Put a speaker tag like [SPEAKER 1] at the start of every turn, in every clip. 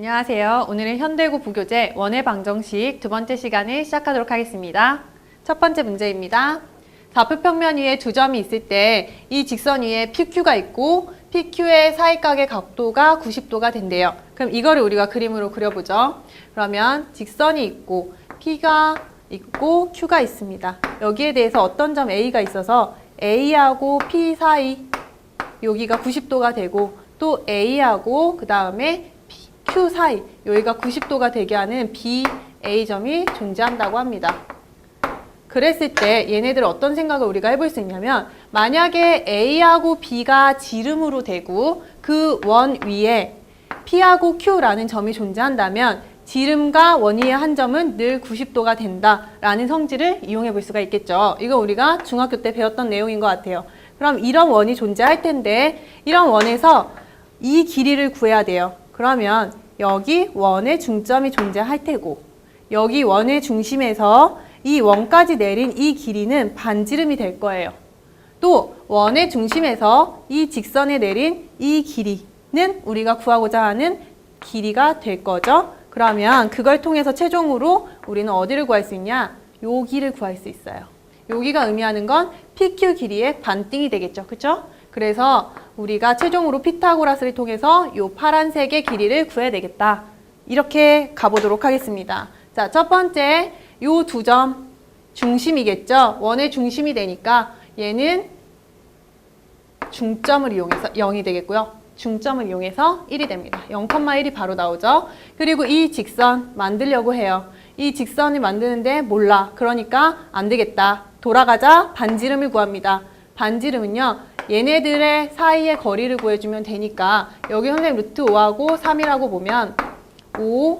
[SPEAKER 1] 안녕하세요. 오늘은 현대고 부교재 원의 방정식 두 번째 시간을 시작하도록 하겠습니다. 첫 번째 문제입니다. 좌표 평면 위에 두 점이 있을 때 이 직선 위에 PQ가 있고 PQ의 사이각의 각도가 90도가 된대요. 그럼 이거를 우리가 그림으로 그려보죠. 그러면 직선이 있고 P가 있고 Q가 있습니다. 여기에 대해서 어떤 점 A가 있어서 A하고 P 사이 여기가 90도가 되고 또 A하고 그 다음에 Q 사이 여기가 90도가 되게 하는 BA점이 존재한다고 합니다. 그랬을 때 얘네들 어떤 생각을 우리가 해볼 수 있냐면 만약에 A하고 B가 지름으로 되고 그 원 위에 P하고 Q라는 점이 존재한다면 지름과 원 위의 한 점은 늘 90도가 된다라는 성질을 이용해 볼 수가 있겠죠. 이거 우리가 중학교 때 배웠던 내용인 것 같아요. 그럼 이런 원이 존재할 텐데 이런 원에서 이 길이를 구해야 돼요. 그러면 여기 원의 중점이 존재할 테고 여기 원의 중심에서 이 원까지 내린 이 길이는 반지름이 될 거예요. 또 원의 중심에서 이 직선에 내린 이 길이는 우리가 구하고자 하는 길이가 될 거죠. 그러면 그걸 통해서 최종으로 우리는 어디를 구할 수 있냐? 여기를 구할 수 있어요. 여기가 의미하는 건 PQ 길이의 반띵이 되겠죠. 그렇죠? 그래서 우리가 최종으로 피타고라스를 통해서 이 파란색의 길이를 구해야 되겠다. 이렇게 가보도록 하겠습니다. 자, 첫 번째 이 두 점 중심이겠죠. 원의 중심이 되니까 얘는 중점을 이용해서 0이 되겠고요. 중점을 이용해서 1이 됩니다. 0,1이 바로 나오죠. 그리고 이 직선 만들려고 해요. 이 직선을 만드는데 몰라. 그러니까 안 되겠다. 돌아가자. 반지름을 구합니다. 반지름은요. 얘네들의 사이의 거리를 구해주면 되니까 여기 선생님 루트 5하고 3이라고 보면 5,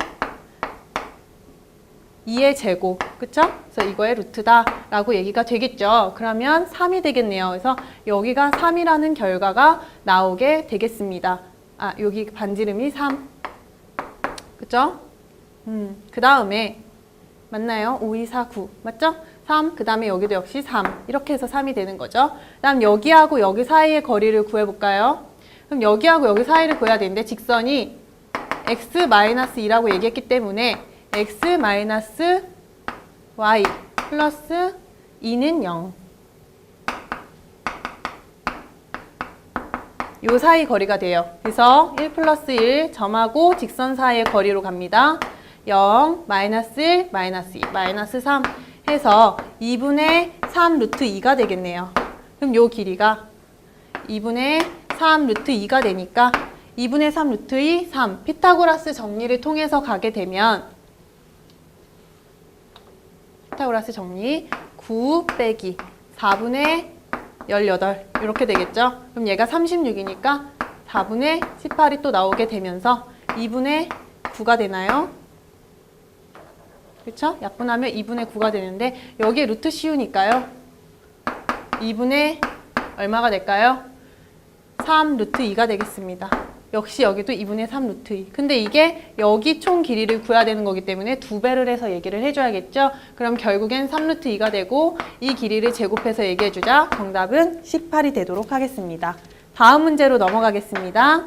[SPEAKER 1] 2의 제곱, 그쵸? 그래서 이거의 루트다 라고 얘기가 되겠죠. 그러면 3이 되겠네요. 그래서 여기가 3이라는 결과가 나오게 되겠습니다. 아, 여기 반지름이 3. 그쵸? 그 다음에 맞나요? 5, 2, 4, 9. 맞죠? 3, 그 다음에 여기도 역시 3. 이렇게 해서 3이 되는 거죠. 그 다음 여기하고 여기 사이의 거리를 구해볼까요? 그럼 여기하고 여기 사이를 구해야 되는데 직선이 x-2라고 얘기했기 때문에 x-y 플러스 2는 0. 요 사이 거리가 돼요. 그래서 1 플러스 1 점하고 직선 사이의 거리로 갑니다. 0, 마이너스 1, 마이너스 2, 마이너스 3 해서 2분의 3 루트 2가 되겠네요. 그럼 요 길이가 2분의 3 루트 2가 되니까 2분의 3 루트 2, 3. 피타고라스 정리를 통해서 가게 되면 피타고라스 정리 9 빼기 4분의 18 이렇게 되겠죠. 그럼 얘가 36이니까 4분의 18이 또 나오게 되면서 2분의 9가 되나요? 그렇죠? 약분하면 2분의 9가 되는데 여기에 루트 씌우니까요. 2분의 얼마가 될까요? 3 루트 2가 되겠습니다. 역시 여기도 2분의 3 루트 2. 근데 이게 여기 총 길이를 구해야 되는 거기 때문에 2배를 해서 얘기를 해줘야겠죠? 그럼 결국엔 3 루트 2가 되고 이 길이를 제곱해서 얘기해주자. 정답은 18이 되도록 하겠습니다. 다음 문제로 넘어가겠습니다.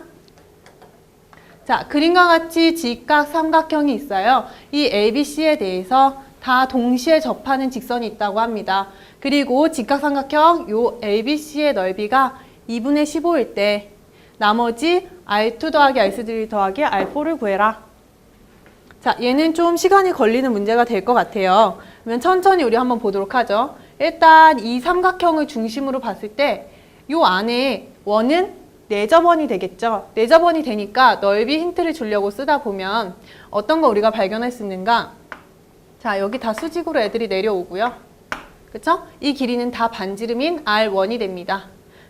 [SPEAKER 1] 자, 그림과 같이 직각 삼각형이 있어요. 이 ABC에 대해서 다 동시에 접하는 직선이 있다고 합니다. 그리고 직각 삼각형 요 ABC의 넓이가 2분의 15일 때 나머지 R2 더하기 R3 더하기 R4를 구해라. 자, 얘는 좀 시간이 걸리는 문제가 될 것 같아요. 그러면 천천히 우리 한번 보도록 하죠. 일단 이 삼각형을 중심으로 봤을 때 요 안에 원은 4점원이 되겠죠. 4점원이 되니까 넓이 힌트를 주려고 쓰다 보면 어떤 거 우리가 발견할 수 있는가? 자, 여기 다 수직으로 애들이 내려오고요. 그쵸? 이 길이는 다 반지름인 R1이 됩니다.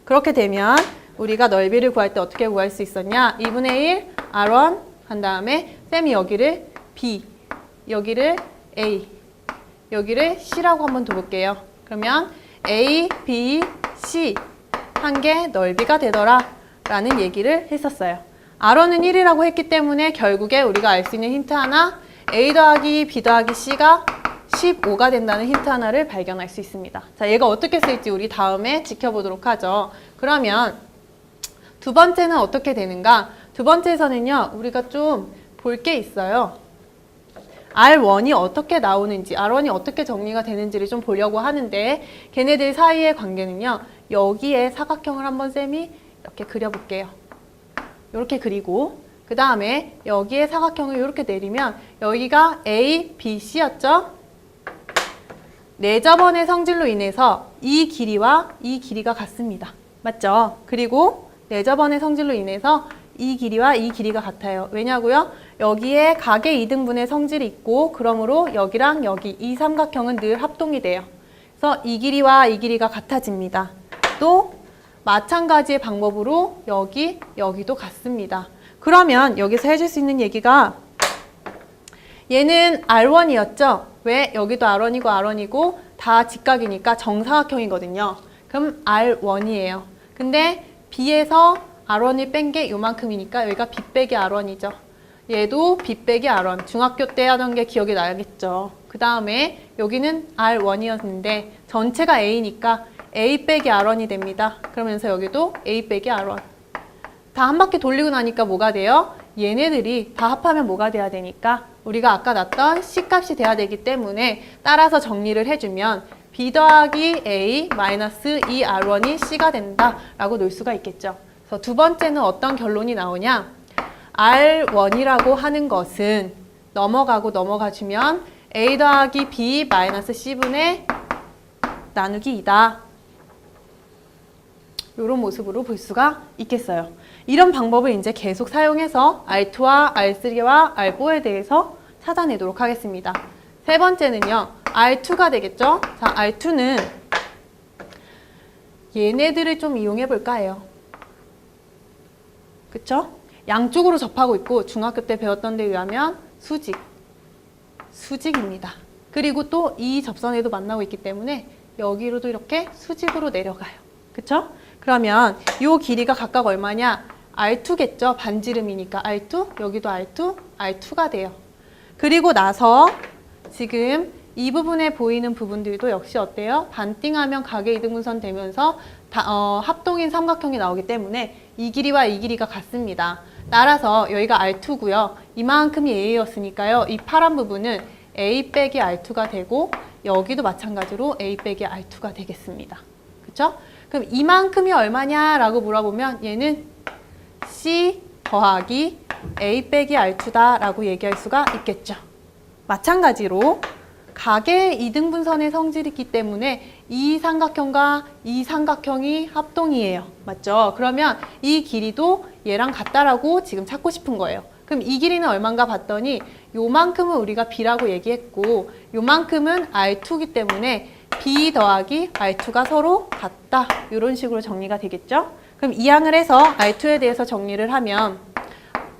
[SPEAKER 1] 그렇게 되면 우리가 넓이를 구할 때 어떻게 구할 수 있었냐? 2분의 1 R1 한 다음에 쌤이 여기를 B, 여기를 A, 여기를 C라고 한번 둬볼게요. 그러면 A, B, C 한 개 넓이가 되더라 라는 얘기를 했었어요. R1은 1이라고 했기 때문에 결국에 우리가 알 수 있는 힌트 하나, A 더하기 B 더하기 C가 15가 된다는 힌트 하나를 발견할 수 있습니다. 자, 얘가 어떻게 쓸지 우리 다음에 지켜보도록 하죠. 그러면 두 번째는 어떻게 되는가? 두 번째에서는요, 우리가 좀 볼 게 있어요. R1이 어떻게 나오는지, R1이 어떻게 정리가 되는지를 좀 보려고 하는데 걔네들 사이의 관계는요. 여기에 사각형을 한번 쌤이 이렇게 그려볼게요. 이렇게 그리고 그 다음에 여기에 사각형을 이렇게 내리면 여기가 A, B, C였죠? 내접원의 성질로 인해서 이 길이와 이 길이가 같습니다. 맞죠? 그리고 내접원의 성질로 인해서 이 길이와 이 길이가 같아요. 왜냐고요? 여기에 각의 이등분의 성질이 있고 그러므로 여기랑 여기 이 삼각형은 늘 합동이 돼요. 그래서 이 길이와 이 길이가 같아집니다. 또 마찬가지의 방법으로 여기도 같습니다. 그러면 여기서 해줄 수 있는 얘기가 얘는 R1이었죠? 왜? 여기도 R1이고 R1이고 다 직각이니까 정사각형이거든요. 그럼 R1이에요. 근데 B에서 R1을 뺀 게 요만큼이니까 여기가 B 빼기 R1이죠. 얘도 B 빼기 R1. 중학교 때 하던 게 기억이 나야겠죠. 그 다음에 여기는 R1이었는데 전체가 A니까 A 빼기 R1이 됩니다. 그러면서 여기도 A 빼기 R1. 다 한 바퀴 돌리고 나니까 뭐가 돼요? 얘네들이 다 합하면 뭐가 돼야 되니까 우리가 아까 났던 C값이 돼야 되기 때문에 따라서 정리를 해주면 B 더하기 A 마이너스 2R1이 C가 된다라고 놓을 수가 있겠죠. 그래서 두 번째는 어떤 결론이 나오냐? R1이라고 하는 것은 넘어가고 넘어가주면 A 더하기 B 마이너스 C분의 나누기 2다. 이런 모습으로 볼 수가 있겠어요. 이런 방법을 이제 계속 사용해서 R2와 R3와 R4에 대해서 찾아내도록 하겠습니다. 세 번째는요. R2가 되겠죠? 자, R2는 얘네들을 좀 이용해 볼까 해요. 그쵸? 양쪽으로 접하고 있고 중학교 때 배웠던 데 의하면 수직입니다. 그리고 또 이 접선에도 만나고 있기 때문에 여기로도 이렇게 수직으로 내려가요. 그쵸? 그러면 이 길이가 각각 얼마냐? R2겠죠? 반지름이니까 R2, 여기도 R2, R2가 돼요. 그리고 나서 지금 이 부분에 보이는 부분들도 역시 어때요? 반띵하면 각의 이등분선 되면서 합동인 삼각형이 나오기 때문에 이 길이와 이 길이가 같습니다. 따라서 여기가 R2고요. 이만큼이 A였으니까요. 이 파란 부분은 A 빼기 R2가 되고 여기도 마찬가지로 A 빼기 R2가 되겠습니다. 그쵸? 그럼 이만큼이 얼마냐라고 물어보면 얘는 C 더하기 A 빼기 R2다 라고 얘기할 수가 있겠죠. 마찬가지로 각의 이등분선의 성질이 있기 때문에 이 삼각형과 이 삼각형이 합동이에요. 맞죠? 그러면 이 길이도 얘랑 같다라고 지금 찾고 싶은 거예요. 그럼 이 길이는 얼마인가 봤더니 요만큼은 우리가 B라고 얘기했고 요만큼은 R2이기 때문에 B 더하기 R2가 서로 같다. 이런 식으로 정리가 되겠죠? 그럼 이항을 해서 R2에 대해서 정리를 하면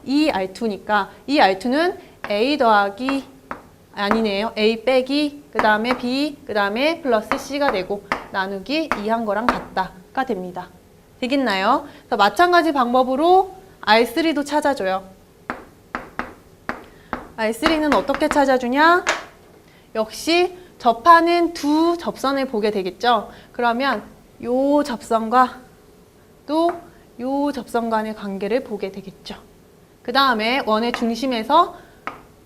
[SPEAKER 1] 이 R2니까 이 R2는 A 더하기 아니네요. A 빼기 그 다음에 B 그 다음에 플러스 C가 되고 나누기 2한 거랑 같다가 됩니다. 되겠나요? 그래서 마찬가지 방법으로 R3도 찾아줘요. R3는 어떻게 찾아주냐? 역시 접하는 두 접선을 보게 되겠죠. 그러면 요 접선과 또 요 접선 간의 관계를 보게 되겠죠. 그 다음에 원의 중심에서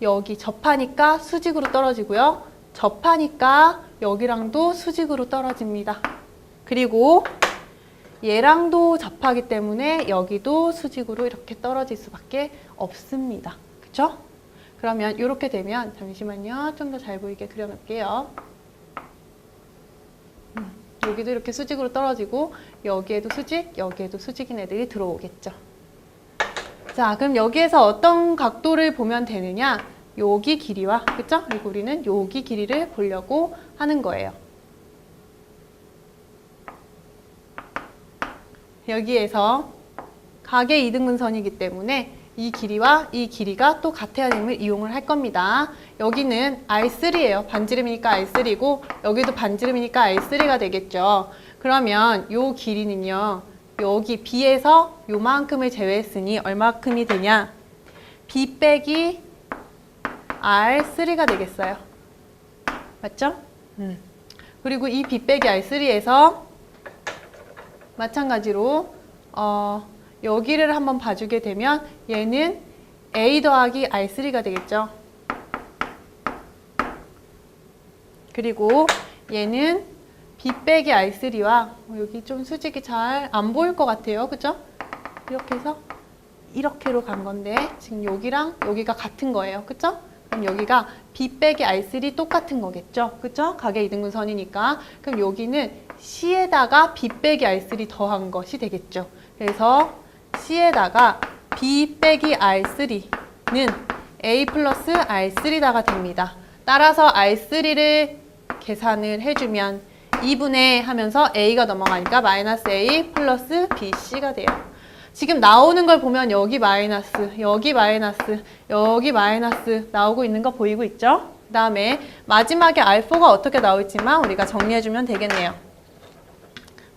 [SPEAKER 1] 여기 접하니까 수직으로 떨어지고요. 접하니까 여기랑도 수직으로 떨어집니다. 그리고 얘랑도 접하기 때문에 여기도 수직으로 이렇게 떨어질 수밖에 없습니다. 그쵸? 그러면 이렇게 되면 잠시만요. 좀 더 잘 보이게 그려놓을게요. 여기도 이렇게 수직으로 떨어지고 여기에도 수직, 여기에도 수직인 애들이 들어오겠죠. 자, 그럼 여기에서 어떤 각도를 보면 되느냐? 여기 길이와, 그쵸? 그리고 우리는 여기 길이를 보려고 하는 거예요. 여기에서 각의 이등분선이기 때문에 이 길이와 이 길이가 또 같아야 됨을 이용을 할 겁니다. 여기는 R3예요. 반지름이니까 R3고 여기도 반지름이니까 R3가 되겠죠. 그러면 요 길이는요. 여기 B에서 요만큼을 제외했으니 얼마큼이 되냐? B 빼기 R3가 되겠어요. 맞죠? 그리고 이 B 빼기 R3에서 마찬가지로 여기를 한번 봐주게 되면 얘는 A 더하기 R3가 되겠죠. 그리고 얘는 B 빼기 R3와 여기 좀 수직이 잘 안 보일 것 같아요. 그죠? 이렇게 해서 이렇게로 간 건데 지금 여기랑 여기가 같은 거예요. 그죠? 그럼 여기가 B 빼기 R3 똑같은 거겠죠? 그죠? 가계 이등분선이니까. 그럼 여기는 C에다가 B 빼기 R3 더한 것이 되겠죠. 그래서 C에다가 B 빼기 R3는 A 플러스 R3다가 됩니다. 따라서 R3를 계산을 해주면 2분의 하면서 A가 넘어가니까 마이너스 A 플러스 BC가 돼요. 지금 나오는 걸 보면 여기 마이너스, 여기 마이너스, 여기 마이너스 나오고 있는 거 보이고 있죠? 그 다음에 마지막에 R4가 어떻게 나올지만 우리가 정리해주면 되겠네요.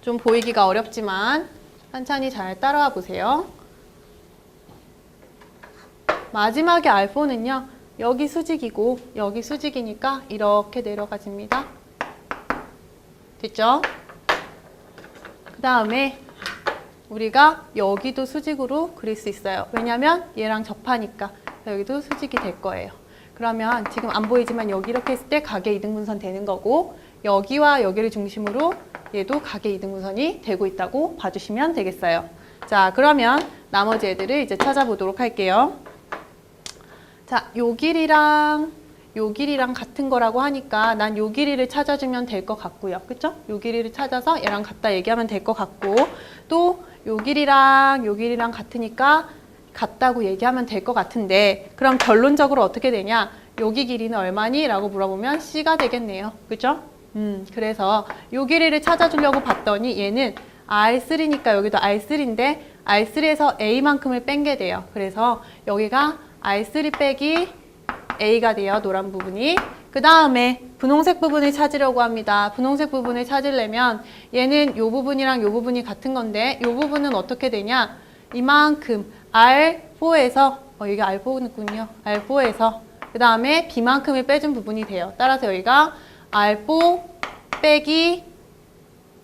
[SPEAKER 1] 좀 보이기가 어렵지만 천천히 잘 따라와 보세요. 마지막에 R4는요. 여기 수직이고 여기 수직이니까 이렇게 내려가집니다. 됐죠? 그 다음에 우리가 여기도 수직으로 그릴 수 있어요. 왜냐면 얘랑 접하니까 여기도 수직이 될 거예요. 그러면 지금 안 보이지만 여기 이렇게 했을 때 가계 이등분선 되는 거고 여기와 여기를 중심으로 얘도 가계 이등분선이 되고 있다고 봐주시면 되겠어요. 자, 그러면 나머지 애들을 이제 찾아보도록 할게요. 자, 요 길이랑 요 길이랑 같은 거라고 하니까 난 요 길이를 찾아주면 될 것 같고요. 그쵸? 요 길이를 찾아서 얘랑 같다 얘기하면 될 것 같고 또 요 길이랑 같으니까 같다고 얘기하면 될 것 같은데 그럼 결론적으로 어떻게 되냐? 여기 길이는 얼마니? 라고 물어보면 C가 되겠네요. 그죠? 그래서 요 길이를 찾아주려고 봤더니 얘는 R3니까 여기도 R3인데 R3에서 A만큼을 뺀 게 돼요. 그래서 여기가 R3 빼기 A가 돼요. 노란 부분이. 그 다음에 분홍색 부분을 찾으려고 합니다. 분홍색 부분을 찾으려면 얘는 요 부분이랑 요 부분이 같은 건데 요 부분은 어떻게 되냐? 이만큼 R4에서 여기 R4군요. R4에서 그 다음에 B만큼을 빼준 부분이 돼요. 따라서 여기가 R4 빼기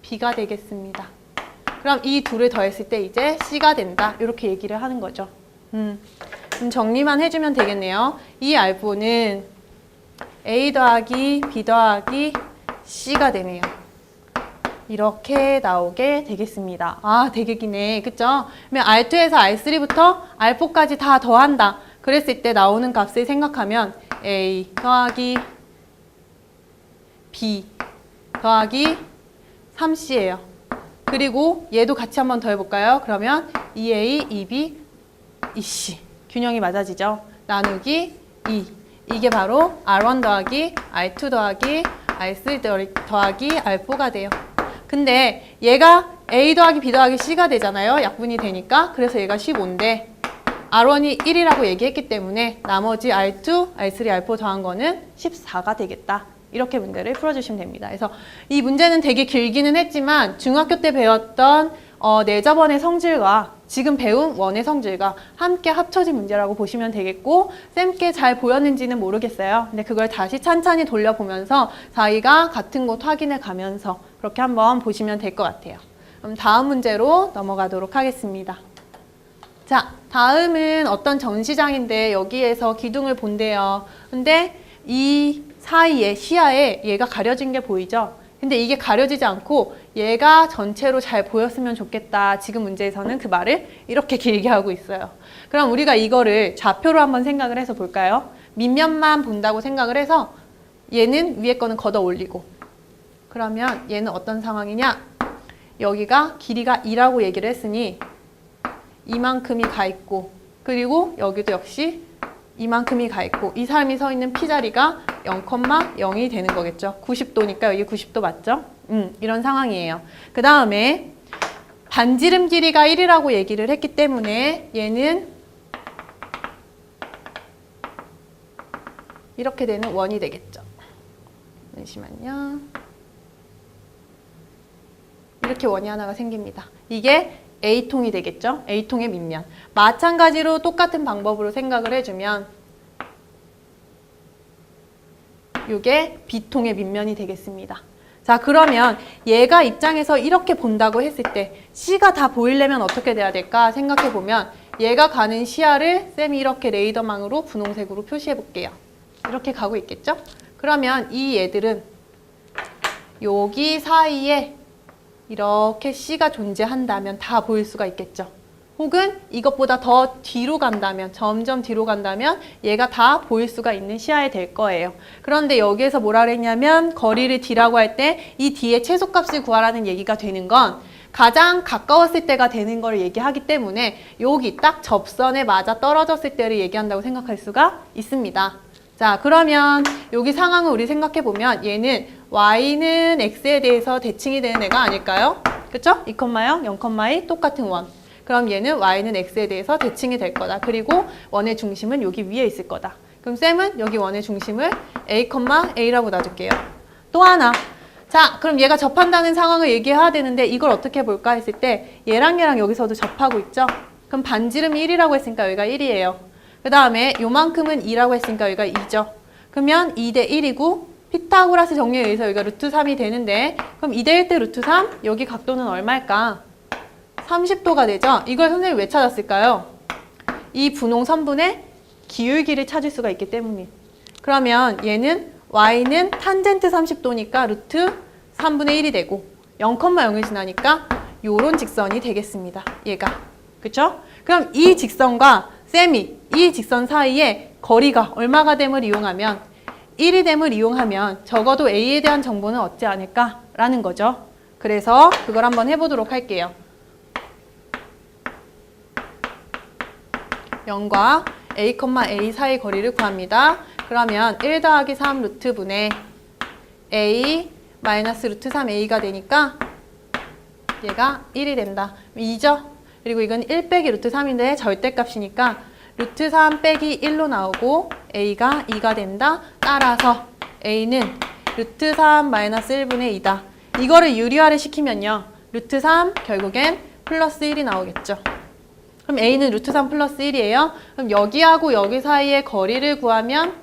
[SPEAKER 1] B가 되겠습니다. 그럼 이 둘을 더했을 때 이제 C가 된다. 이렇게 얘기를 하는 거죠. 정리만 해주면 되겠네요. 이 R4는 A 더하기 B 더하기 C가 되네요. 이렇게 나오게 되겠습니다. 아, 되게 기네. 그쵸? 그러면 R2에서 R3부터 R4까지 다 더한다. 그랬을 때 나오는 값을 생각하면 A 더하기 B 더하기 3C예요. 그리고 얘도 같이 한번 더 해볼까요? 그러면 2A, 2B, 2C. 균형이 맞아지죠? 나누기 2. 이게 바로 R1 더하기 R2 더하기 R3 더하기 R4가 돼요. 근데 얘가 A 더하기 B 더하기 C가 되잖아요. 약분이 되니까. 그래서 얘가 15인데 R1이 1이라고 얘기했기 때문에 나머지 R2, R3, R4 더한 거는 14가 되겠다. 이렇게 문제를 풀어주시면 됩니다. 그래서 이 문제는 되게 길기는 했지만 중학교 때 배웠던 내저번의 성질과 지금 배운 원의 성질과 함께 합쳐진 문제라고 보시면 되겠고 쌤께 잘 보였는지는 모르겠어요. 근데 그걸 다시 찬찬히 돌려보면서 자기가 같은 곳 확인해 가면서 그렇게 한번 보시면 될 것 같아요. 그럼 다음 문제로 넘어가도록 하겠습니다. 자, 다음은 어떤 전시장인데 여기에서 기둥을 본대요. 근데 이 사이에 시야에 얘가 가려진 게 보이죠? 근데 이게 가려지지 않고 얘가 전체로 잘 보였으면 좋겠다. 지금 문제에서는 그 말을 이렇게 길게 하고 있어요. 그럼 우리가 이거를 좌표로 한번 생각을 해서 볼까요? 밑면만 본다고 생각을 해서 얘는 위에 거는 걷어 올리고 그러면 얘는 어떤 상황이냐? 여기가 길이가 2라고 얘기를 했으니 이만큼이 가 있고 그리고 여기도 역시 이만큼이 가 있고 이 사람이 서 있는 P자리가 0,0이 되는 거겠죠. 90도니까 여기 90도 맞죠? 이런 상황이에요. 그 다음에 반지름 길이가 1이라고 얘기를 했기 때문에 얘는 이렇게 되는 원이 되겠죠. 잠시만요. 이렇게 원이 하나가 생깁니다. 이게 A통이 되겠죠? A통의 밑면. 마찬가지로 똑같은 방법으로 생각을 해주면 이게 B통의 밑면이 되겠습니다. 자, 그러면 얘가 입장에서 이렇게 본다고 했을 때 C가 다 보이려면 어떻게 돼야 될까 생각해보면 얘가 가는 시야를 쌤이 이렇게 레이더망으로 분홍색으로 표시해 볼게요. 이렇게 가고 있겠죠? 그러면 이 얘들은 여기 사이에 이렇게 C가 존재한다면 다 보일 수가 있겠죠. 혹은 이것보다 더 뒤로 간다면, 점점 뒤로 간다면 얘가 다 보일 수가 있는 시야에 될 거예요. 그런데 여기에서 뭐라 그랬냐면 거리를 D라고 할 때 이 D의 최소값을 구하라는 얘기가 되는 건 가장 가까웠을 때가 되는 걸 얘기하기 때문에 여기 딱 접선에 맞아 떨어졌을 때를 얘기한다고 생각할 수가 있습니다. 자, 그러면 여기 상황을 우리 생각해 보면 얘는 y는 x에 대해서 대칭이 되는 애가 아닐까요? 그쵸? 2,0, 0,2 똑같은 원. 그럼 얘는 y는 x에 대해서 대칭이 될 거다. 그리고 원의 중심은 여기 위에 있을 거다. 그럼 쌤은 여기 원의 중심을 a, a라고 놔줄게요. 또 하나. 자, 그럼 얘가 접한다는 상황을 얘기해야 되는데 이걸 어떻게 볼까 했을 때 얘랑 여기서도 접하고 있죠? 그럼 반지름이 1이라고 했으니까 여기가 1이에요. 그 다음에 요만큼은 2라고 했으니까 여기가 2죠. 그러면 2대 1이고 피타고라스 정리에 의해서 여기가 루트 3이 되는데 그럼 2대 1 대 루트 3? 여기 각도는 얼마일까? 30도가 되죠? 이걸 선생님이 왜 찾았을까요? 이 분홍 선분의 기울기를 찾을 수가 있기 때문이에요. 그러면 얘는 y는 탄젠트 30도니까 루트 3분의 1이 되고 0,0을 지나니까 요런 직선이 되겠습니다. 얘가. 그쵸? 그럼 이 직선과 쌤이 이 직선 사이에 거리가 얼마가 됨을 이용하면 1이 됨을 이용하면 적어도 A에 대한 정보는 얻지 않을까라는 거죠. 그래서 그걸 한번 해보도록 할게요. 0과 A, A 사이 거리를 구합니다. 그러면 1 더하기 3 루트분의 A 마이너스 루트 3A가 되니까 얘가 1이 된다. 2죠? 그리고 이건 1 빼기 루트 3인데 절대값이니까 루트 3 빼기 1로 나오고 A가 2가 된다. 따라서 A는 루트 3 마이너스 1분의 2다. 이거를 유리화를 시키면요. 루트 3 결국엔 플러스 1이 나오겠죠. 그럼 A는 루트 3 플러스 1이에요. 그럼 여기하고 여기 사이의 거리를 구하면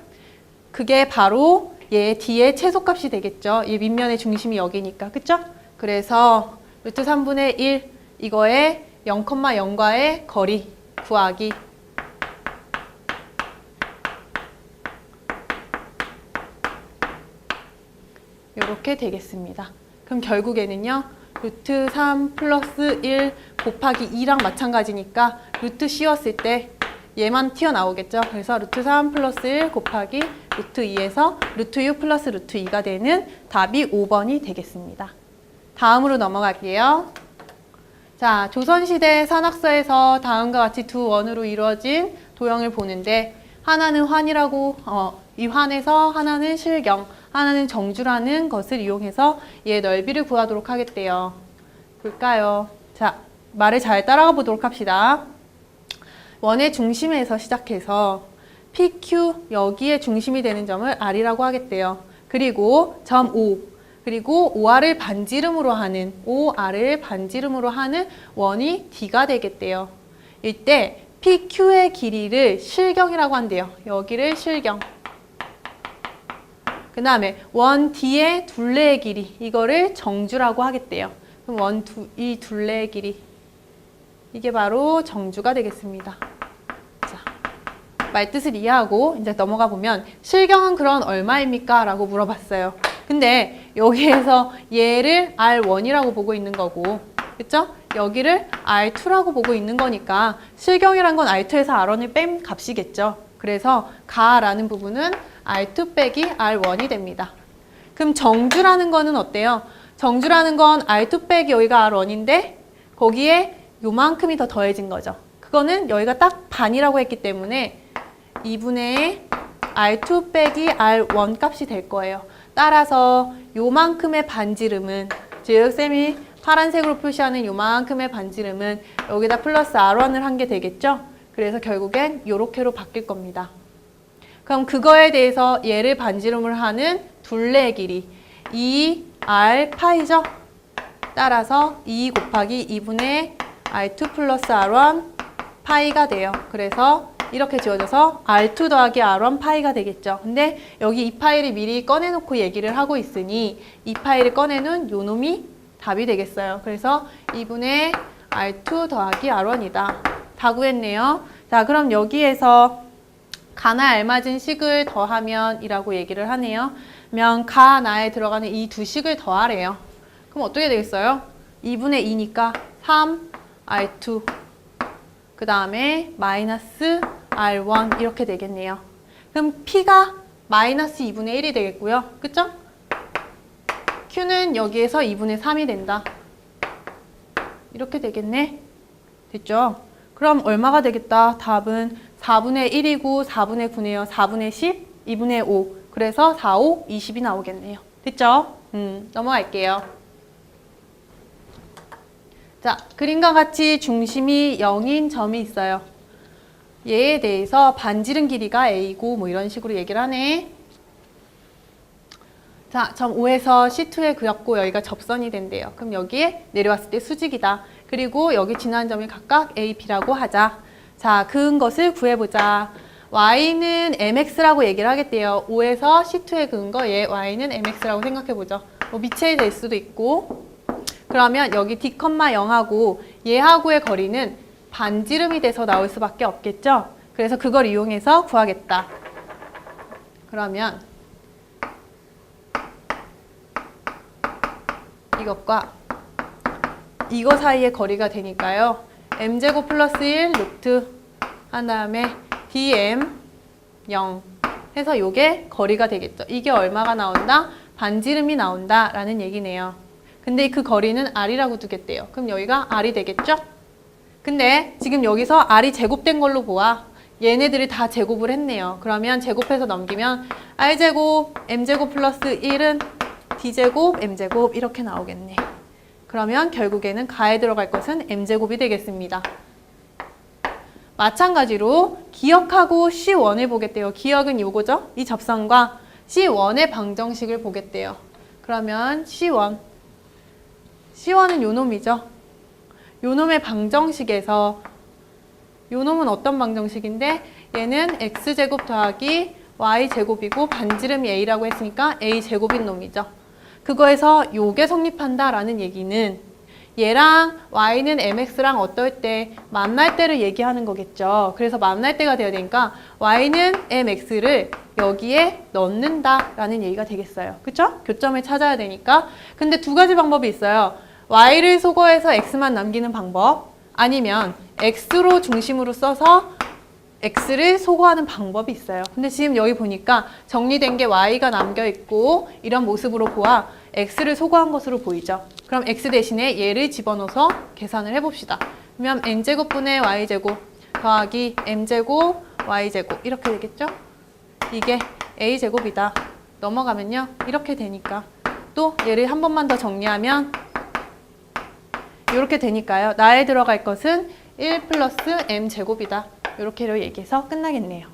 [SPEAKER 1] 그게 바로 얘 D의 최소값이 되겠죠. 얘 밑면의 중심이 여기니까. 그쵸? 그래서 루트 3분의 1 이거에 0,0과의 거리 구하기. 이렇게 되겠습니다. 그럼 결국에는요. 루트 3 플러스 1 곱하기 2랑 마찬가지니까 루트 씌웠을 때 얘만 튀어나오겠죠. 그래서 루트 3 플러스 1 곱하기 루트 2에서 루트 6 플러스 루트 2가 되는 답이 5번이 되겠습니다. 다음으로 넘어갈게요. 자, 조선시대 산악서에서 다음과 같이 두 원으로 이루어진 도형을 보는데 하나는 환이라고 이 환에서 하나는 실경, 하나는 정주라는 것을 이용해서 얘의 넓이를 구하도록 하겠대요. 볼까요? 자, 말을 잘 따라가 보도록 합시다. 원의 중심에서 시작해서 PQ 여기에 중심이 되는 점을 R이라고 하겠대요. 그리고 점 O, 그리고 OR을 반지름으로 하는 OR을 반지름으로 하는 원이 D가 되겠대요. 이때 PQ의 길이를 실경이라고 한대요. 여기를 실경. 그 다음에 원 D의 둘레의 길이 이거를 정주라고 하겠대요. 그럼 이 둘레의 길이 이게 바로 정주가 되겠습니다. 자, 말뜻을 이해하고 이제 넘어가 보면 실경은 그럼 얼마입니까? 라고 물어봤어요. 근데 여기에서 얘를 R1이라고 보고 있는 거고 그쵸? 여기를 R2라고 보고 있는 거니까 실경이란 건 R2에서 R1을 뺀 값이겠죠. 그래서 가라는 부분은 R2 빼기 R1이 됩니다. 그럼 정주라는 거는 어때요? 정주라는 건 R2 빼기 여기가 R1인데 거기에 요만큼이 더 더해진 거죠. 그거는 여기가 딱 반이라고 했기 때문에 2분의 R2 빼기 R1 값이 될 거예요. 따라서 요만큼의 반지름은 즉 쌤이 파란색으로 표시하는 요만큼의 반지름은 여기다 플러스 R1을 한 게 되겠죠? 그래서 결국엔 요렇게로 바뀔 겁니다. 그럼 그거에 대해서 얘를 반지름을 하는 둘레의 길이 2R 파이죠? 따라서 2 곱하기 2분의 R2 플러스 R1 파이가 돼요. 그래서 이렇게 지워져서 R2 더하기 R1 파이가 되겠죠. 근데 여기 이 파이를 미리 꺼내놓고 얘기를 하고 있으니 이 파이를 꺼내는 요 놈이 답이 되겠어요. 그래서 2분의 R2 더하기 R1이다. 다 구했네요. 자, 그럼 여기에서 가나에 알맞은 식을 더하면 이라고 얘기를 하네요. 그러면 가나에 들어가는 이 두 식을 더하래요. 그럼 어떻게 되겠어요? 2분의 2니까 3R2 그 다음에 마이너스 R1 이렇게 되겠네요. 그럼 P가 마이너스 2분의 1이 되겠고요. 그쵸? Q는 여기에서 2분의 3이 된다. 이렇게 되겠네. 됐죠? 그럼 얼마가 되겠다? 답은 4분의 1이고 4분의 9네요. 4분의 10, 2분의 5. 그래서 4, 5, 20이 나오겠네요. 됐죠? 넘어갈게요. 자, 그림과 같이 중심이 0인 점이 있어요. 얘에 대해서 반지름 길이가 A고 뭐 이런 식으로 얘기를 하네. 자, 점 O에서 C2에 그렸고 여기가 접선이 된대요. 그럼 여기에 내려왔을 때 수직이다. 그리고 여기 지나는 점이 각각 A, B라고 하자. 자, 그은 것을 구해보자. Y는 MX라고 얘기를 하겠대요. O에서 C2에 그은 거 얘 Y는 MX라고 생각해보죠. 뭐 미체이 될 수도 있고. 그러면 여기 D, 0하고 얘하고의 거리는 반지름이 돼서 나올 수밖에 없겠죠. 그래서 그걸 이용해서 구하겠다. 그러면 이것과 이거 사이의 거리가 되니까요. m제곱 플러스 1 루트 한 다음에 dm 0 해서 요게 거리가 되겠죠. 이게 얼마가 나온다? 반지름이 나온다 라는 얘기네요. 근데 그 거리는 r이라고 두겠대요. 그럼 여기가 r이 되겠죠? 근데 지금 여기서 r이 제곱된 걸로 보아. 얘네들이 다 제곱을 했네요. 그러면 제곱해서 넘기면 r제곱 m제곱 플러스 1은 d제곱 m제곱 이렇게 나오겠네. 그러면 결국에는 가에 들어갈 것은 m제곱이 되겠습니다. 마찬가지로 기역하고 C1을 보겠대요. 기역은 요거죠? 이 접선과 C1의 방정식을 보겠대요. 그러면 C1은 요 놈이죠. 요 놈의 방정식에서 요 놈은 어떤 방정식인데 얘는 x제곱 더하기 y제곱이고 반지름이 a라고 했으니까 a제곱인 놈이죠. 그거에서 요게 성립한다라는 얘기는 얘랑 y는 mx랑 어떨 때 만날 때를 얘기하는 거겠죠. 그래서 만날 때가 돼야 되니까 y는 mx를 여기에 넣는다라는 얘기가 되겠어요. 그쵸? 교점을 찾아야 되니까. 근데 두 가지 방법이 있어요. y를 소거해서 x만 남기는 방법 아니면 x로 중심으로 써서 x를 소거하는 방법이 있어요. 근데 지금 여기 보니까 정리된 게 y가 남겨있고 이런 모습으로 보아 x를 소거한 것으로 보이죠. 그럼 x 대신에 얘를 집어넣어서 계산을 해봅시다. 그러면 n제곱분의 y제곱 더하기 m제곱 y제곱 이렇게 되겠죠? 이게 a제곱이다. 넘어가면요. 이렇게 되니까 또 얘를 한 번만 더 정리하면 이렇게 되니까요. 나에 들어갈 것은 1 플러스 m제곱이다. 이렇게로 얘기해서 끝나겠네요.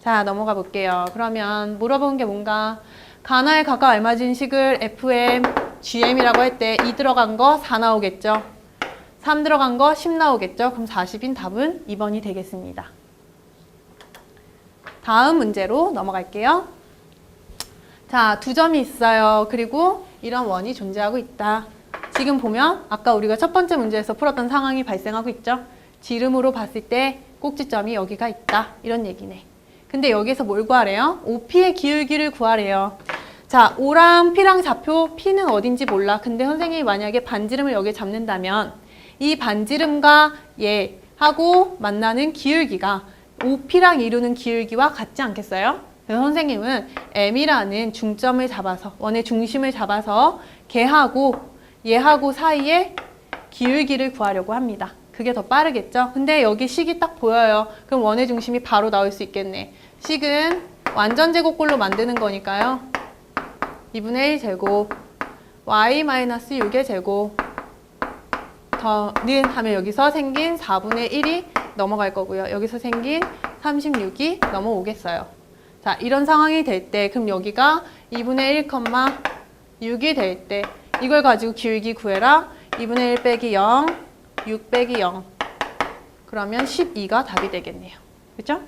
[SPEAKER 1] 자, 넘어가 볼게요. 그러면 물어본 게 뭔가 가나에 각각 알맞은 식을 FM, GM이라고 할 때 2 들어간 거 4 나오겠죠. 3 들어간 거 10 나오겠죠. 그럼 40인 답은 2번이 되겠습니다. 다음 문제로 넘어갈게요. 자, 두 점이 있어요. 그리고 이런 원이 존재하고 있다. 지금 보면 아까 우리가 첫 번째 문제에서 풀었던 상황이 발생하고 있죠. 지름으로 봤을 때 꼭지점이 여기가 있다. 이런 얘기네. 근데 여기서 뭘 구하래요? OP의 기울기를 구하래요. 자, O랑 P랑 좌표 P는 어딘지 몰라. 근데 선생님이 만약에 반지름을 여기에 잡는다면 이 반지름과 얘하고 만나는 기울기가 OP랑 이루는 기울기와 같지 않겠어요? 그래서 선생님은 M이라는 중점을 잡아서 원의 중심을 잡아서 얘하고 사이에 기울기를 구하려고 합니다. 그게 더 빠르겠죠? 근데 여기 식이 딱 보여요. 그럼 원의 중심이 바로 나올 수 있겠네. 식은 완전 제곱꼴로 만드는 거니까요. 2분의 1 제곱 y-6의 제곱 더는 하면 여기서 생긴 4분의 1이 넘어갈 거고요. 여기서 생긴 36이 넘어오겠어요. 자, 이런 상황이 될 때 그럼 여기가 2분의 1, 6이 될 때 이걸 가지고 기울기 구해라. 2분의 1 빼기 0 6 빼기 0 그러면 12가 답이 되겠네요. 그죠?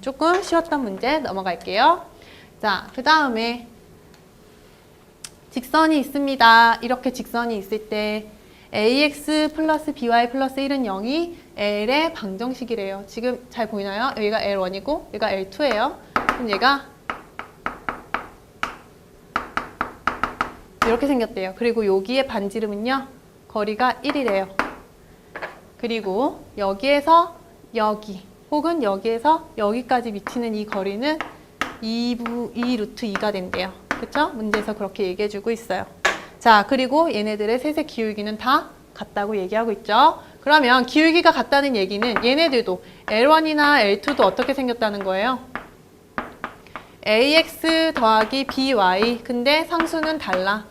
[SPEAKER 1] 조금 쉬웠던 문제 넘어갈게요. 자, 그 다음에 직선이 있습니다. 이렇게 직선이 있을 때 ax 플러스 by 플러스 1은 0이 L의 방정식이래요. 지금 잘 보이나요? 여기가 L1이고 여기가 L2예요. 그럼 얘가 이렇게 생겼대요. 그리고 여기의 반지름은요. 거리가 1이래요. 그리고 여기에서 여기 혹은 여기에서 여기까지 미치는 이 거리는 2 루트 2가 된대요. 그쵸? 문제에서 그렇게 얘기해주고 있어요. 자, 그리고 얘네들의 셋의 기울기는 다 같다고 얘기하고 있죠. 그러면 기울기가 같다는 얘기는 얘네들도 L1이나 L2도 어떻게 생겼다는 거예요? AX 더하기 BY 근데 상수는 달라.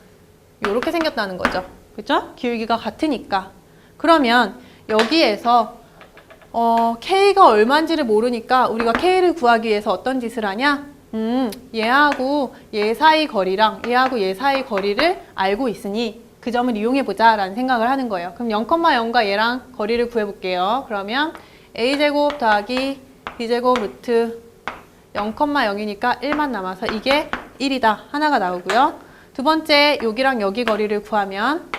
[SPEAKER 1] 이렇게 생겼다는 거죠. 그죠? 기울기가 같으니까. 그러면 여기에서 K가 얼마인지를 모르니까 우리가 K를 구하기 위해서 어떤 짓을 하냐? 얘하고 얘 사이 거리랑 얘하고 얘 사이 거리를 알고 있으니 그 점을 이용해보자 라는 생각을 하는 거예요. 그럼 0,0과 얘랑 거리를 구해볼게요. 그러면 a제곱 더하기 b제곱 루트 0,0이니까 1만 남아서 이게 1이다. 하나가 나오고요. 두 번째 여기랑 여기 거리를 구하면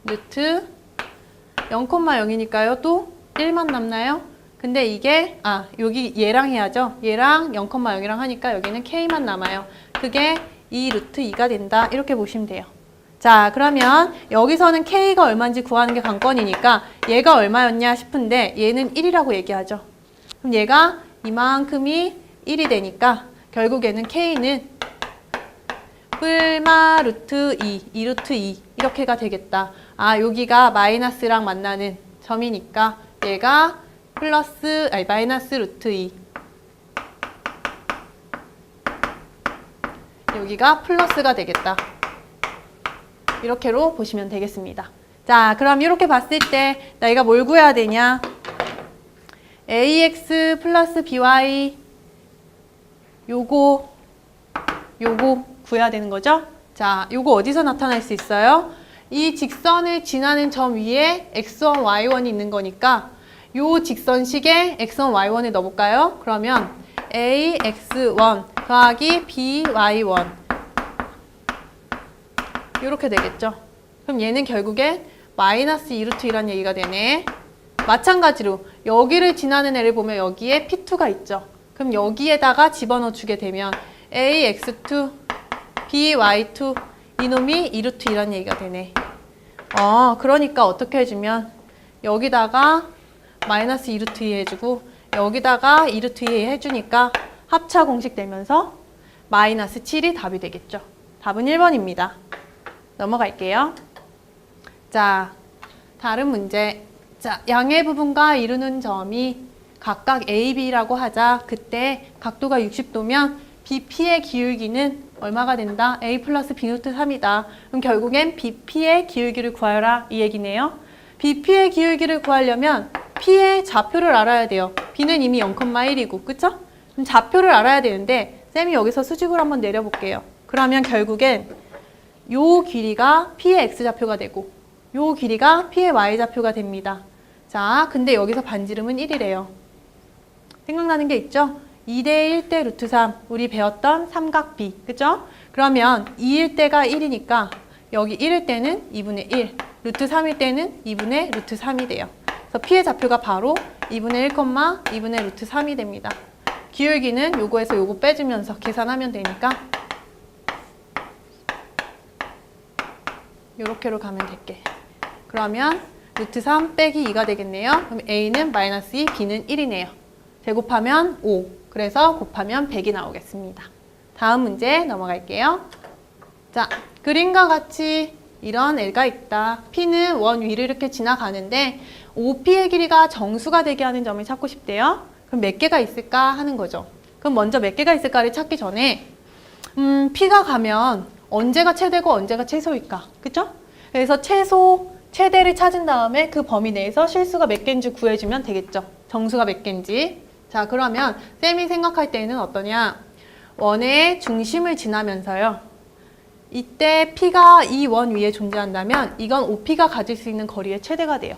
[SPEAKER 1] 루트 0,0이니까요. 또 1만 남나요? 근데 이게 여기 얘랑 해야죠. 얘랑 0,0이랑 하니까 여기는 k만 남아요. 그게 2 루트 2가 된다. 이렇게 보시면 돼요. 자, 그러면 여기서는 k가 얼마인지 구하는 게 관건이니까 얘가 얼마였냐 싶은데 얘는 1이라고 얘기하죠. 그럼 얘가 이만큼이 1이 되니까 결국에는 k는 뿔마 루트 2 루트 2 이렇게가 되겠다. 여기가 마이너스랑 만나는 점이니까 얘가 마이너스 루트 2 여기가 플러스가 되겠다. 이렇게로 보시면 되겠습니다. 자, 그럼 이렇게 봤을 때 나이가 뭘 구해야 되냐? ax 플러스 by 요거 구해야 되는 거죠? 자, 요거 어디서 나타날 수 있어요? 이 직선을 지나는 점 위에 x1, y1이 있는 거니까 요 직선식에 x1, y1을 넣어볼까요? 그러면 ax1 더하기 by1 이렇게 되겠죠. 그럼 얘는 결국에 마이너스 2루트 2라는 얘기가 되네. 마찬가지로 여기를 지나는 애를 보면 여기에 P2가 있죠. 그럼 여기에다가 집어넣어 주게 되면 ax2 by2 이놈이 2루트 2라는 얘기가 되네. 그러니까 어떻게 해주면 여기다가 마이너스 2루트 2 해주고 여기다가 2루트 2 해주니까 합차 공식 되면서 마이너스 7이 답이 되겠죠. 답은 1번입니다. 넘어갈게요. 자, 다른 문제. 자, 양의 부분과 이루는 점이 각각 A, B라고 하자. 그때 각도가 60도면 BP의 기울기는 얼마가 된다? A 플러스 B 루트 3이다. 그럼 결국엔 BP의 기울기를 구하라 이 얘기네요. BP의 기울기를 구하려면 P의 좌표를 알아야 돼요. B는 이미 0,1이고, 그쵸? 그럼 좌표를 알아야 되는데 쌤이 여기서 수직으로 한번 내려볼게요. 그러면 결국엔 요 길이가 P의 X좌표가 되고 요 길이가 P의 Y좌표가 됩니다. 자, 근데 여기서 반지름은 1이래요. 생각나는 게 있죠? 2대 1대 루트 3 우리 배웠던 삼각비, 그죠? 그러면 2일 때가 1이니까 여기 1일 때는 2분의 1 루트 3일 때는 2분의 루트 3이 돼요. 그래서 P의 좌표가 바로 2분의 1, 2분의 루트 3이 됩니다. 기울기는 요거에서 요거 빼주면서 계산하면 되니까 요렇게로 가면 될게. 그러면 루트 3 빼기 2가 되겠네요. 그럼 A는 마이너스 2, B는 1이네요. 제곱하면 5. 그래서 곱하면 100이 나오겠습니다. 다음 문제 넘어갈게요. 자, 그림과 같이 이런 L가 있다. P는 원 위를 이렇게 지나가는데 OP의 길이가 정수가 되게 하는 점을 찾고 싶대요. 그럼 몇 개가 있을까 하는 거죠. 그럼 먼저 몇 개가 있을까를 찾기 전에 P가 가면 언제가 최대고 언제가 최소일까? 그죠? 그래서 최대를 찾은 다음에 그 범위 내에서 실수가 몇 개인지 구해주면 되겠죠. 정수가 몇 개인지. 자, 그러면 쌤이 생각할 때는 어떠냐? 원의 중심을 지나면서요. 이때 P가 이 원 위에 존재한다면 이건 OP가 가질 수 있는 거리의 최대가 돼요.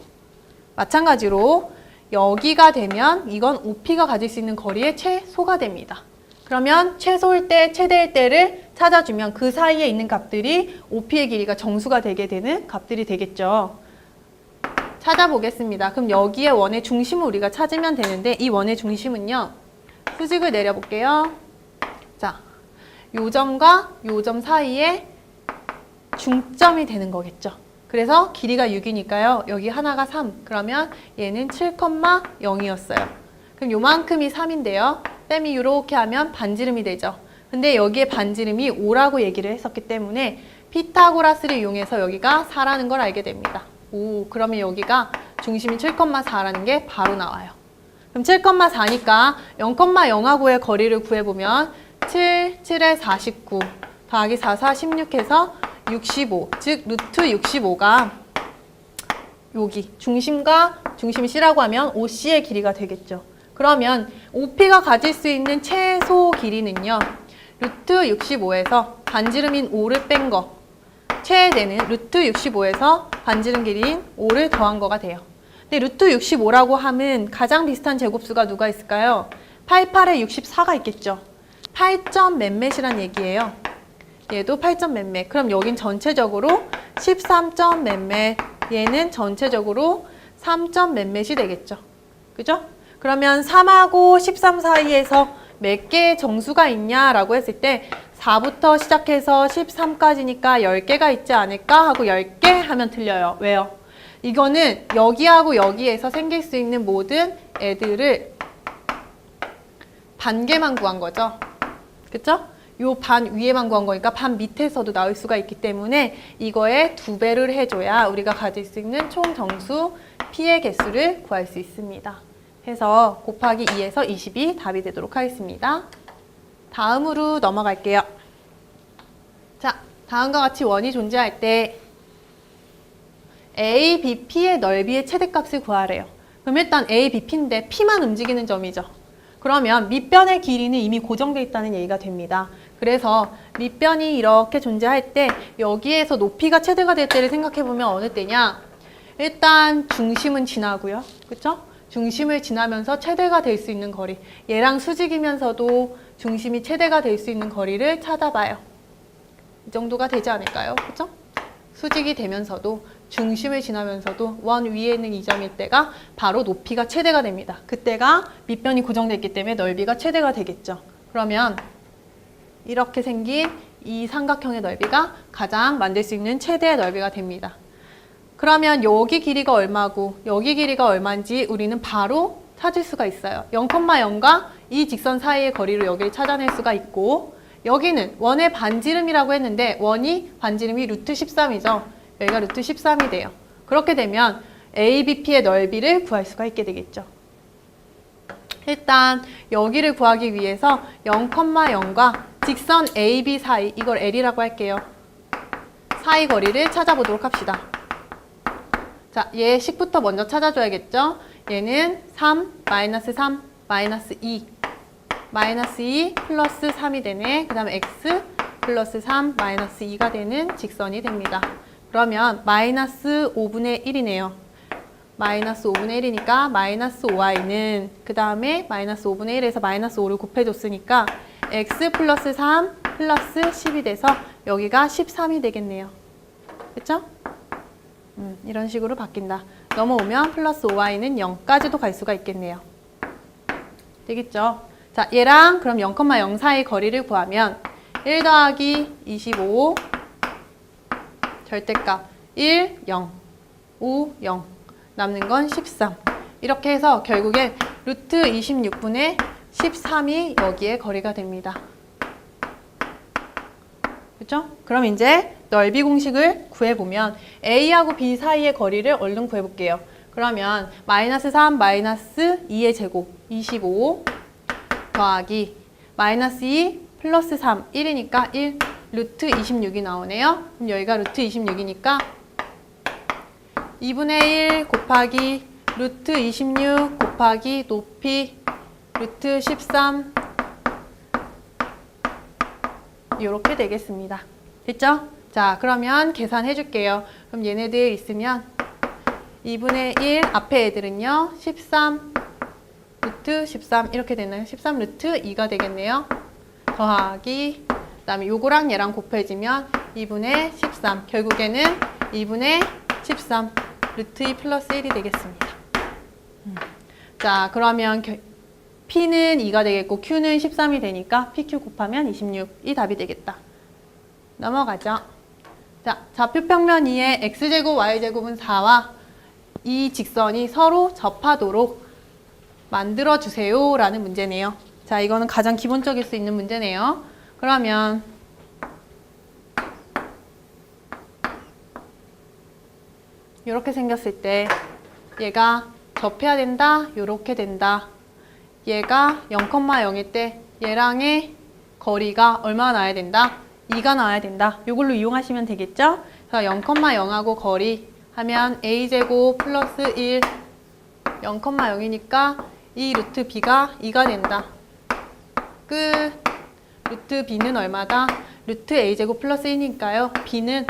[SPEAKER 1] 마찬가지로 여기가 되면 이건 OP가 가질 수 있는 거리의 최소가 됩니다. 그러면 최소일 때, 최대일 때를 찾아주면 그 사이에 있는 값들이 OP의 길이가 정수가 되게 되는 값들이 되겠죠. 찾아보겠습니다. 그럼 여기에 원의 중심을 우리가 찾으면 되는데 이 원의 중심은요. 수직을 내려볼게요. 자, 요 점과 요 점 사이에 중점이 되는 거겠죠. 그래서 길이가 6이니까요. 여기 하나가 3. 그러면 얘는 7,0이었어요. 그럼 요만큼이 3인데요. 쌤이 이렇게 하면 반지름이 되죠. 근데 여기에 반지름이 5라고 얘기를 했었기 때문에 피타고라스를 이용해서 여기가 4라는 걸 알게 됩니다. 오, 그러면 여기가 중심이 7,4라는 게 바로 나와요. 그럼 7,4니까 0,0하고의 거리를 구해보면 7, 7에 49 더하기 4, 4, 16 해서 65, 즉 루트 65가 여기 중심과 중심이 C라고 하면 OC의 길이가 되겠죠. 그러면 OP가 가질 수 있는 최소 길이는요. 루트 65에서 반지름인 5를 뺀 거, 최대는 루트 65에서 반지름 길이인 5를 더한 거가 돼요. 근데 루트 65라고 하면 가장 비슷한 제곱수가 누가 있을까요? 88에 64가 있겠죠. 8점 몇몇이란 얘기예요. 얘도 8점 몇몇. 그럼 여긴 전체적으로 13점 몇몇. 얘는 전체적으로 3점 몇몇이 되겠죠. 그죠? 그러면 3하고 13 사이에서 몇 개의 정수가 있냐라고 했을 때 4부터 시작해서 13까지니까 10개가 있지 않을까 하고 10개 하면 틀려요. 왜요? 이거는 여기하고 여기에서 생길 수 있는 모든 애들을 반 개만 구한 거죠. 그쵸? 요 반 위에만 구한 거니까 반 밑에서도 나올 수가 있기 때문에 이거에 2배를 해줘야 우리가 가질 수 있는 총 정수 P의 개수를 구할 수 있습니다. 해서 곱하기 2에서 20이 답이 되도록 하겠습니다. 다음으로 넘어갈게요. 자, 다음과 같이 원이 존재할 때 A, B, P의 넓이의 최대값을 구하래요. 그럼 일단 A, B, P인데 P만 움직이는 점이죠. 그러면 밑변의 길이는 이미 고정되어 있다는 얘기가 됩니다. 그래서 밑변이 이렇게 존재할 때 여기에서 높이가 최대가 될 때를 생각해보면 어느 때냐? 일단 중심은 지나고요. 그쵸? 중심을 지나면서 최대가 될 수 있는 거리. 얘랑 수직이면서도 중심이 최대가 될 수 있는 거리를 찾아봐요. 이 정도가 되지 않을까요? 그쵸? 수직이 되면서도 중심을 지나면서도 원 위에 있는 이 점일 때가 바로 높이가 최대가 됩니다. 그때가 밑변이 고정되어 있기 때문에 넓이가 최대가 되겠죠. 그러면 이렇게 생긴 이 삼각형의 넓이가 가장 만들 수 있는 최대의 넓이가 됩니다. 그러면 여기 길이가 얼마고 여기 길이가 얼마인지 우리는 바로 찾을 수가 있어요. 0,0과 이 직선 사이의 거리로 여기를 찾아낼 수가 있고 여기는 원의 반지름이라고 했는데 원이 반지름이 루트 13이죠. 여기가 루트 13이 돼요. 그렇게 되면 ABP의 넓이를 구할 수가 있게 되겠죠. 일단 여기를 구하기 위해서 0,0과 직선 AB 사이, 이걸 L이라고 할게요. 사이 거리를 찾아보도록 합시다. 자, 얘 식부터 먼저 찾아줘야겠죠. 얘는 3, 마이너스 3, 마이너스 2, 마이너스 2 플러스 3이 되네. 그 다음에 X 플러스 3, 마이너스 2가 되는 직선이 됩니다. 그러면 마이너스 5분의 1이네요. 마이너스 5분의 1이니까 마이너스 5y는 그 다음에 마이너스 5분의 1에서 마이너스 5를 곱해줬으니까 x 플러스 3 플러스 10이 돼서 여기가 13이 되겠네요. 그쵸? 이런 식으로 바뀐다. 넘어오면 플러스 5y는 0까지도 갈 수가 있겠네요. 되겠죠? 자, 얘랑 그럼 0,0 사이 거리를 구하면 1 더하기 25 절대값 1, 0, 5, 0 남는 건 13 이렇게 해서 결국에 루트 26분의 13이 여기에 거리가 됩니다. 그렇죠? 그럼 이제 넓이 공식을 구해보면 A하고 B 사이의 거리를 얼른 구해볼게요. 그러면 마이너스 3, 마이너스 2의 제곱 25 더하기 마이너스 2 플러스 3, 1이니까 1 루트 26이 나오네요. 그럼 여기가 루트 26이니까 2분의 1 곱하기 루트 26 곱하기 높이 루트 13 이렇게 되겠습니다. 됐죠? 자, 그러면 계산해 줄게요. 그럼 얘네들 있으면 2분의 1 앞에 애들은요 13 루트 13 이렇게 되나요? 13 루트 2가 되겠네요. 더하기 그다음에 요거랑 얘랑 곱해지면 2분의 13 결국에는 2분의 13 루트 2 플러스 1이 되겠습니다. 자 그러면 P는 2가 되겠고 Q는 13이 되니까 PQ 곱하면 26이 답이 되겠다. 넘어가죠. 자, 좌표 평면 2의 x제곱 y제곱은 4와 이 직선이 서로 접하도록 만들어주세요 라는 문제네요. 자, 이거는 가장 기본적일 수 있는 문제네요. 그러면 이렇게 생겼을 때 얘가 접해야 된다, 요렇게 된다. 얘가 0,0일 때 얘랑의 거리가 얼마나 나야 된다? 2가 나와야 된다. 이걸로 이용하시면 되겠죠? 그래서 0,0하고 거리 하면 a제곱 플러스 1 0,0이니까 이 루트 b가 2가 된다. 끝. 루트 b는 얼마다? 루트 a제곱 플러스 1이니까요. b는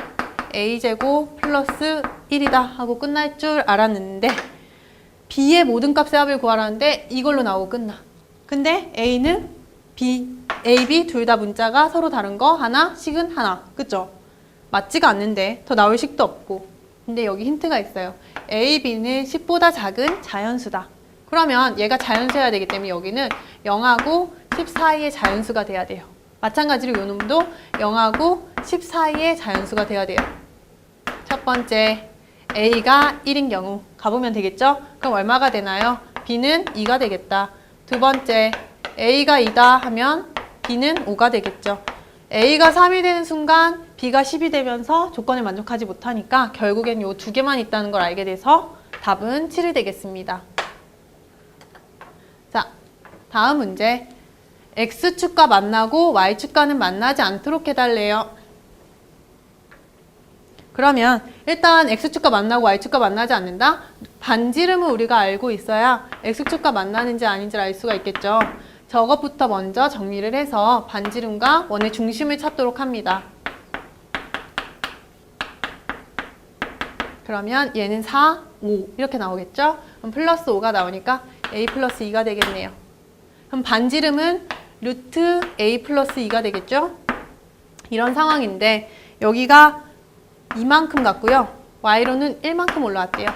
[SPEAKER 1] a제곱 플러스 1이다 하고 끝날 줄 알았는데 b의 모든 값의 합을 구하라는데 이걸로 나오고 끝나. 근데 a는 b, a, b 둘 다 문자가 서로 다른 거 하나, 식은 하나. 그쵸? 맞지가 않는데 더 나올 식도 없고. 근데 여기 힌트가 있어요. a, b는 10보다 작은 자연수다. 그러면 얘가 자연수여야 되기 때문에 여기는 0하고 10 사이의 자연수가 돼야 돼요. 마찬가지로 요 놈도 0하고 10 사이의 자연수가 돼야 돼요. 첫 번째, a가 1인 경우 가보면 되겠죠? 그럼 얼마가 되나요? b는 2가 되겠다. 두 번째, a가 2다 하면 b는 5가 되겠죠. a가 3이 되는 순간 b가 10이 되면서 조건을 만족하지 못하니까 결국엔 요 두 개만 있다는 걸 알게 돼서 답은 7이 되겠습니다. 자, 다음 문제. x축과 만나고 y축과는 만나지 않도록 해달래요. 그러면 일단 x축과 만나고 y축과 만나지 않는다? 반지름을 우리가 알고 있어야 x축과 만나는지 아닌지를 알 수가 있겠죠. 저것부터 먼저 정리를 해서 반지름과 원의 중심을 찾도록 합니다. 그러면 얘는 4, 5 이렇게 나오겠죠? 그럼 플러스 5가 나오니까 a 플러스 2가 되겠네요. 그럼 반지름은 루트 a 플러스 2가 되겠죠? 이런 상황인데 여기가 이만큼 같고요. y로는 1만큼 올라왔대요.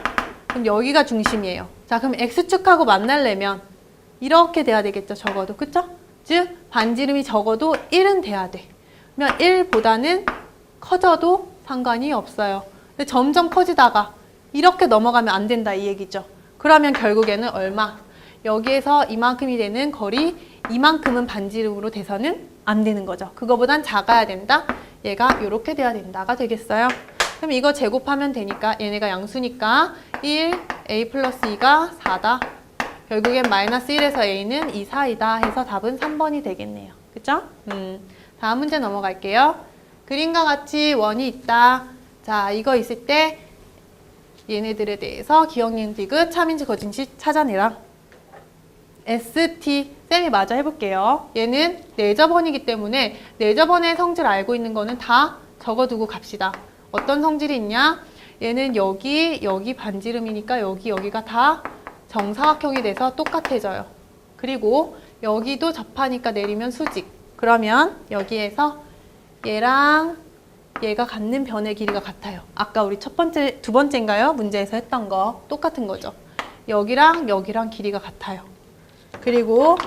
[SPEAKER 1] 그럼 여기가 중심이에요. 자, 그럼 x축하고 만나려면 이렇게 돼야 되겠죠, 적어도. 그쵸? 즉, 반지름이 적어도 1은 돼야 돼. 그러면 1보다는 커져도 상관이 없어요. 근데 점점 커지다가 이렇게 넘어가면 안 된다, 이 얘기죠. 그러면 결국에는 얼마? 여기에서 이만큼이 되는 거리, 이만큼은 반지름으로 돼서는 안 되는 거죠. 그거보단 작아야 된다. 얘가 이렇게 돼야 된다가 되겠어요. 그럼 이거 제곱하면 되니까 얘네가 양수니까 1, a 플러스 2가 4다. 결국엔 마이너스 1에서 a는 2 사이다 해서 답은 3번이 되겠네요. 그쵸? 다음 문제 넘어갈게요. 그림과 같이 원이 있다. 자, 이거 있을 때 얘네들에 대해서 기억, 니은, 디귿, 참인지, 거짓인지 찾아내라. ST, 쌤이 마저 해볼게요. 얘는 내저번이기 때문에 내저번의 성질 알고 있는 거는 다 적어두고 갑시다. 어떤 성질이 있냐? 얘는 여기 반지름이니까 여기가 다 정사각형이 돼서 똑같아져요. 그리고 여기도 접하니까 내리면 수직. 그러면 여기에서 얘랑 얘가 갖는 변의 길이가 같아요. 아까 우리 두 번째인가요? 문제에서 했던 거 똑같은 거죠. 여기랑 길이가 같아요. 그리고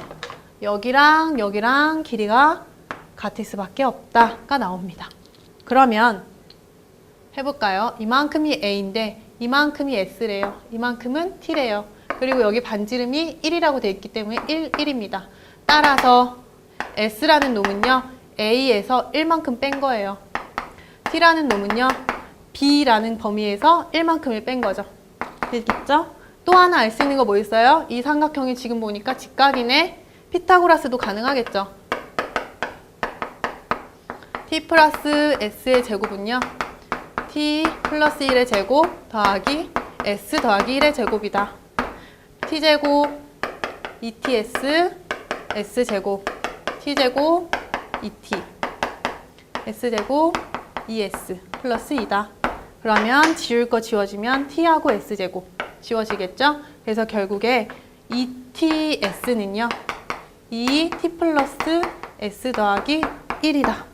[SPEAKER 1] 여기랑 길이가 같을 수밖에 없다가 나옵니다. 그러면 해볼까요? 이만큼이 a인데 이만큼이 s래요. 이만큼은 t래요. 그리고 여기 반지름이 1이라고 되어 있기 때문에 1입니다. 따라서 s라는 놈은요. a에서 1만큼 뺀 거예요. t라는 놈은요. b라는 범위에서 1만큼을 뺀 거죠. 되겠죠? 또 하나 알 수 있는 거 뭐 있어요? 이 삼각형이 지금 보니까 직각이네. 피타고라스도 가능하겠죠. t 플러스 s의 제곱은요. t 플러스 1의 제곱 더하기 s 더하기 1의 제곱이다. t제곱 2ts s제곱 t제곱 2t s제곱 2s 플러스 2다. 그러면 지울 거 지워지면 t하고 s제곱 지워지겠죠? 그래서 결국에 2ts는요. 2t 플러스 S 더하기 1이다.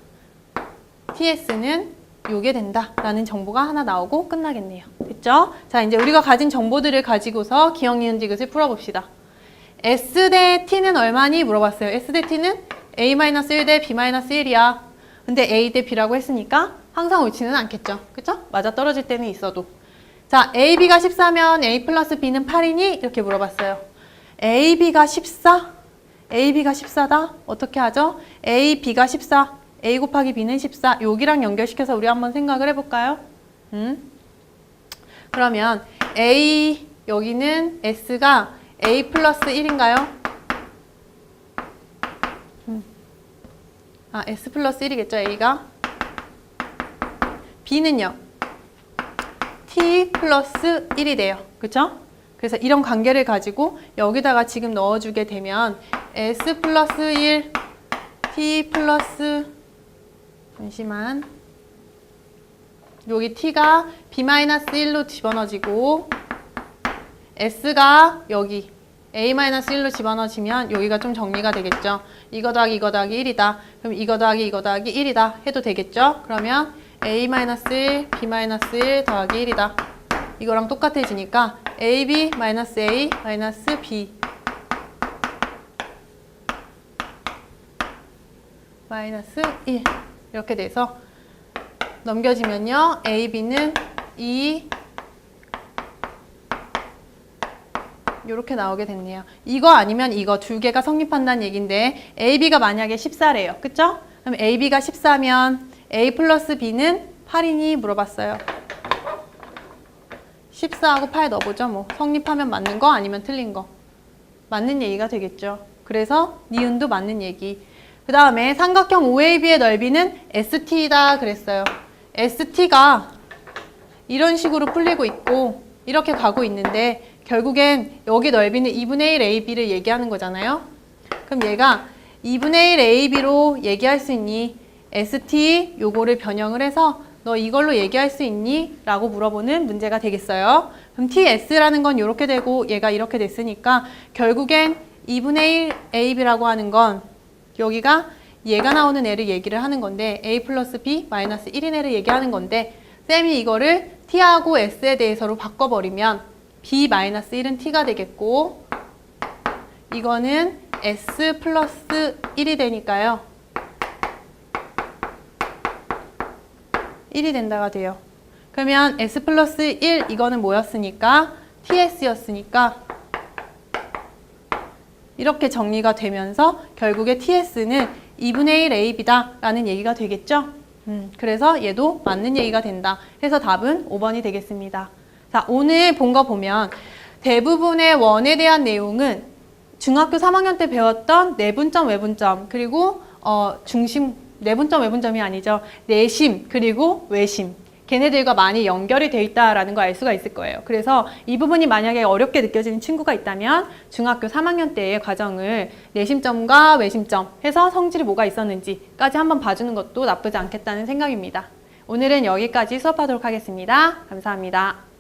[SPEAKER 1] TS는 요게 된다 라는 정보가 하나 나오고 끝나겠네요. 됐죠? 자, 이제 우리가 가진 정보들을 가지고서 기억, 니은, 디귿을 풀어봅시다. S 대 T는 얼마니? 물어봤어요. S 대 T는 A-1 대 B-1이야. 근데 A 대 B라고 했으니까 항상 옳지는 않겠죠. 그쵸? 맞아 떨어질 때는 있어도. 자, A, B가 14면 A 플러스 B는 8이니? 이렇게 물어봤어요. A, B가 14? A, B가 14다? 어떻게 하죠? A, B가 14. A 곱하기 B는 14. 여기랑 연결시켜서 우리 한번 생각을 해볼까요? 그러면 A, 여기는 S가 A 플러스 1인가요? S 플러스 1이겠죠, A가? B는요? T 플러스 1이 돼요. 그쵸? 그래서 이런 관계를 가지고 여기다가 지금 넣어주게 되면 S 플러스 1, T 플러스 잠시만 여기 T가 B-1로 집어넣어지고 S가 여기 A-1로 집어넣어지면 여기가 좀 정리가 되겠죠. 이거 더하기 이거 더하기 1이다. 그럼 이거 더하기 이거 더하기 1이다 해도 되겠죠. 그러면 A-1, B-1 더하기 1이다. 이거랑 똑같아지니까 AB 마이너스 A 마이너스 B 마이너스 1 이렇게 돼서 넘겨지면요. AB는 2 이렇게 나오게 됐네요. 이거 아니면 이거 두 개가 성립한다는 얘기인데 AB가 만약에 14래요. 그쵸? 그럼 AB가 14면 A 플러스 B는 8이니 물어봤어요. 14하고 8 넣어보죠. 뭐 성립하면 맞는 거 아니면 틀린 거. 맞는 얘기가 되겠죠. 그래서 니은도 맞는 얘기. 그 다음에 삼각형 OAB의 넓이는 ST이다 그랬어요. ST가 이런 식으로 풀리고 있고 이렇게 가고 있는데 결국엔 여기 넓이는 2분의 1 AB를 얘기하는 거잖아요. 그럼 얘가 2분의 1 AB로 얘기할 수 있니? ST 요거를 변형을 해서 너 이걸로 얘기할 수 있니? 라고 물어보는 문제가 되겠어요. 그럼 TS라는 건 이렇게 되고 얘가 이렇게 됐으니까 결국엔 2분의 1 AB라고 하는 건 여기가 얘가 나오는 애를 얘기를 하는 건데 A 플러스 B 마이너스 1인 애를 얘기하는 건데 쌤이 이거를 T하고 S에 대해서로 바꿔버리면 B 마이너스 1은 T가 되겠고 이거는 S 플러스 1이 되니까요. 1이 된다가 돼요. 그러면 S 플러스 1 이거는 뭐였으니까? TS였으니까 이렇게 정리가 되면서 결국에 TS는 2분의 1 AB다 라는 얘기가 되겠죠? 그래서 얘도 맞는 얘기가 된다. 해서 답은 5번이 되겠습니다. 자, 오늘 본 거 보면 대부분의 원에 대한 내용은 중학교 3학년 때 배웠던 내분점, 외분점 그리고 중심, 내분점, 외분점이 아니죠. 내심 그리고 외심 걔네들과 많이 연결이 돼 있다라는 걸 알 수가 있을 거예요. 그래서 이 부분이 만약에 어렵게 느껴지는 친구가 있다면 중학교 3학년 때의 과정을 내심점과 외심점 해서 성질이 뭐가 있었는지까지 한번 봐주는 것도 나쁘지 않겠다는 생각입니다. 오늘은 여기까지 수업하도록 하겠습니다. 감사합니다.